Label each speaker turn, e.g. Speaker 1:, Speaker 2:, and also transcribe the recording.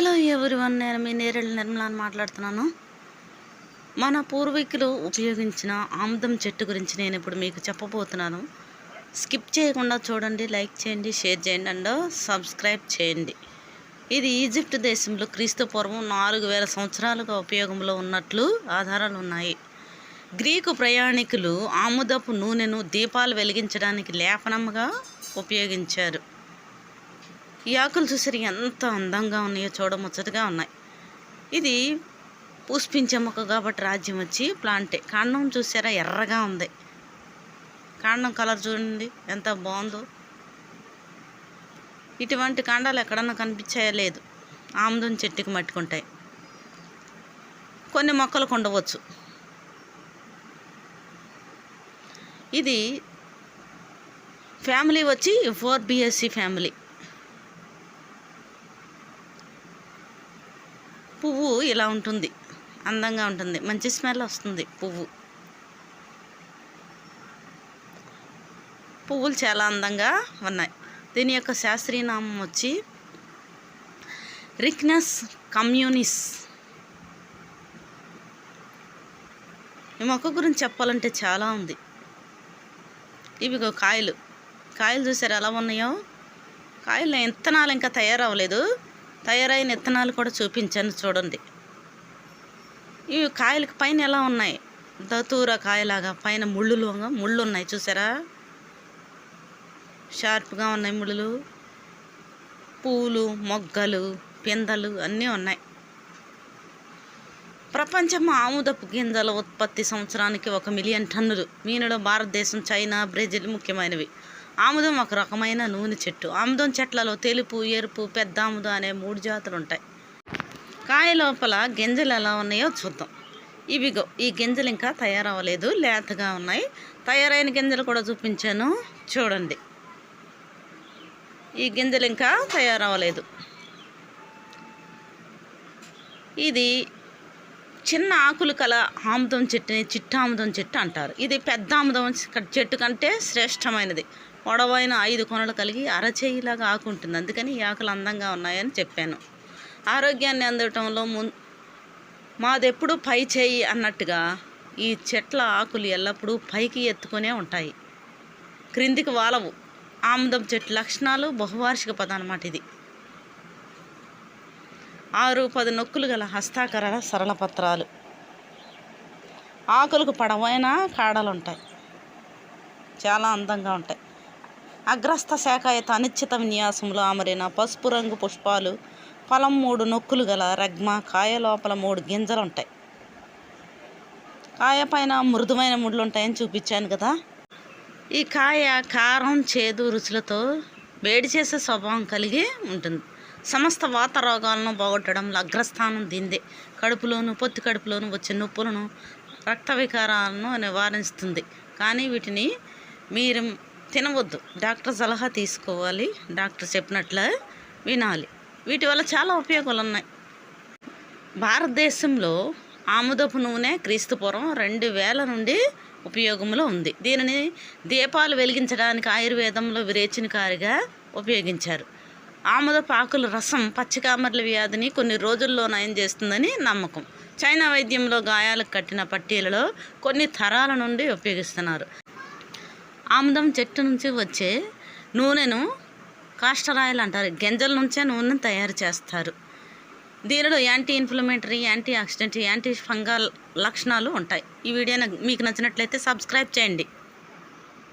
Speaker 1: Hello everyone, నేను మీ నేరేళ్ళ నిర్మల అని మాట్లాడుతున్నాను. మన పూర్వీకులు ఉపయోగించిన ఆముదం చెట్టు గురించి నేను ఇప్పుడు మీకు చెప్పబోతున్నాను. స్కిప్ చేయకుండా చూడండి, లైక్ చేయండి, షేర్ చేయండి అండ్ సబ్స్క్రైబ్ చేయండి. ఇది ఈజిప్ట్ దేశంలో క్రీస్తు పూర్వం 4000 సంవత్సరాలుగా ఉపయోగంలో ఉన్నట్లు ఆధారాలు ఉన్నాయి. గ్రీకు ప్రయాణికులు ఆముదపు నూనెను దీపాలు వెలిగించడానికి లేపనంగా ఉపయోగించారు. ఈ ఆకులు చూసారు ఎంత అందంగా ఉన్నాయో, చూడముచ్చటగా ఉన్నాయి. ఇది పుష్పించే మొక్క కాబట్టి రాజ్యం వచ్చి ప్లాంటే. కాండం చూసారా ఎర్రగా ఉంది. కాండం కలర్ చూడండి ఎంత బాగుందో. ఇటువంటి కాండాలు ఎక్కడన్నా కనిపించాయా? లేదు. ఆముదం చెట్టుకి మట్టుకుంటాయి. కొన్ని మొక్కలకు ఉండవచ్చు. ఇది ఫ్యామిలీ వచ్చి 4BSC ఫ్యామిలీ. పువ్వు ఇలా ఉంటుంది, అందంగా ఉంటుంది, మంచి స్మెల్ వస్తుంది. పువ్వులు చాలా అందంగా ఉన్నాయి. దీని యొక్క శాస్త్రీయ నామం వచ్చి రిక్నస్ కమ్యూనిస్. ఈ మొక్క గురించి చెప్పాలంటే చాలా ఉంది. ఇవిగో కాయలు చూసారు ఎలా ఉన్నాయో. కాయలు విత్తనాలు ఇంకా తయారవ్వలేదు. తయారైన విత్తనాలు కూడా చూపించాను చూడండి. ఇవి కాయలకి పైన ఎలా ఉన్నాయి, దతూర కాయలాగా పైన ముళ్ళు ఉన్నాయి చూసారా, షార్ప్గా ఉన్నాయి ముళ్ళు. పూలు, మొగ్గలు, పిందెలు అన్నీ ఉన్నాయి. ప్రపంచం ఆముదపు గింజల ఉత్పత్తి సంవత్సరానికి 1 మిలియన్ టన్నులు. వీనిలో భారతదేశం, చైనా, బ్రెజిల్ ముఖ్యమైనవి. ఆముదం ఒక రకమైన నూనె చెట్టు. ఆముదం చెట్లలో తెలుపు, ఎరుపు, పెద్ద ఆముదం అనే 3 జాతులు ఉంటాయి. కాయ లోపల గింజలు ఎలా ఉన్నాయో చూద్దాం. ఇవిగో ఈ గింజలు ఇంకా తయారవ్వలేదు, లేతగా ఉన్నాయి. తయారైన గింజలు కూడా చూపించాను చూడండి. ఈ గింజలు ఇంకా తయారవ్వలేదు. ఇది చిన్న ఆకులు కల ఆముదం చెట్టుని చిట్టాముదం చెట్టు అంటారు. ఇది పెద్ద ఆముదం చెట్టు కంటే శ్రేష్టమైనది. పొడవైన 5 కొనలు కలిగి అరచేయిలాగా ఆకు ఉంటుంది. అందుకని ఈ ఆకులు అందంగా ఉన్నాయని చెప్పాను. ఆరోగ్యాన్ని అందటంలో మాదెప్పుడు పై చేయి అన్నట్టుగా ఈ చెట్ల ఆకులు ఎల్లప్పుడూ పైకి ఎత్తుకునే ఉంటాయి, క్రిందికి వాలవు. ఆముదం చెట్టు లక్షణాలు బహువార్షిక పదం అన్నమాట. ఇది 6-10 నొక్కులు గల హస్తాకర సరళ పత్రాలు. ఆకులకు పొడవైన కాడలు ఉంటాయి, చాలా అందంగా ఉంటాయి. అగ్రస్థ శాఖాయత అనిశ్చిత విన్యాసంలో అమరిన పసుపు రంగు పుష్పాలు. ఫలం 3 నొక్కులు గల రగ్మ. కాయ లోపల 3 గింజలు ఉంటాయి. కాయ పైన మృదువైన ముళ్ళు ఉంటాయని చూపించాను కదా. ఈ కాయ కారం, చేదు రుచులతో వేడి చేసే స్వభావం కలిగి ఉంటుంది. సమస్త వాత రోగాలను పోగొట్టడంలో అగ్రస్థానం దీందే. కడుపులోను, పొత్తి కడుపులోను వచ్చే నొప్పులను, రక్త వికారాలను నివారిస్తుంది. కానీ వీటిని మీరు తినవద్దు, డాక్టర్ సలహా తీసుకోవాలి, డాక్టర్ చెప్పినట్లే వినాలి. వీటి వల్ల చాలా ఉపయోగాలు ఉన్నాయి. భారతదేశంలో ఆముదపు నూనె క్రీస్తు పూర్వం 2000 నుండి ఉపయోగంలో ఉంది. దీనిని దీపాలు వెలిగించడానికి ఆయుర్వేదంలో విరేచనకారిగా ఉపయోగించారు. ఆముదపు ఆకుల రసం పచ్చికామర్ల వ్యాధిని కొన్ని రోజుల్లో నయం చేస్తుందని నమ్మకం. చైనా వైద్యంలో గాయాలకు కట్టిన పట్టీలలో కొన్ని తరాల నుండి ఉపయోగిస్తున్నారు. ఆముదం చెట్టు నుంచి వచ్చే నూనెను కాస్టర్ ఆయిల్ అంటారు. గింజల నుంచే నూనెను తయారు చేస్తారు. దీనిలో anti inflammatory, anti oxidant, anti fungal లక్షణాలు ఉంటాయి. ఈ వీడియో మీకు నచ్చినట్లయితే సబ్స్క్రైబ్ చేయండి.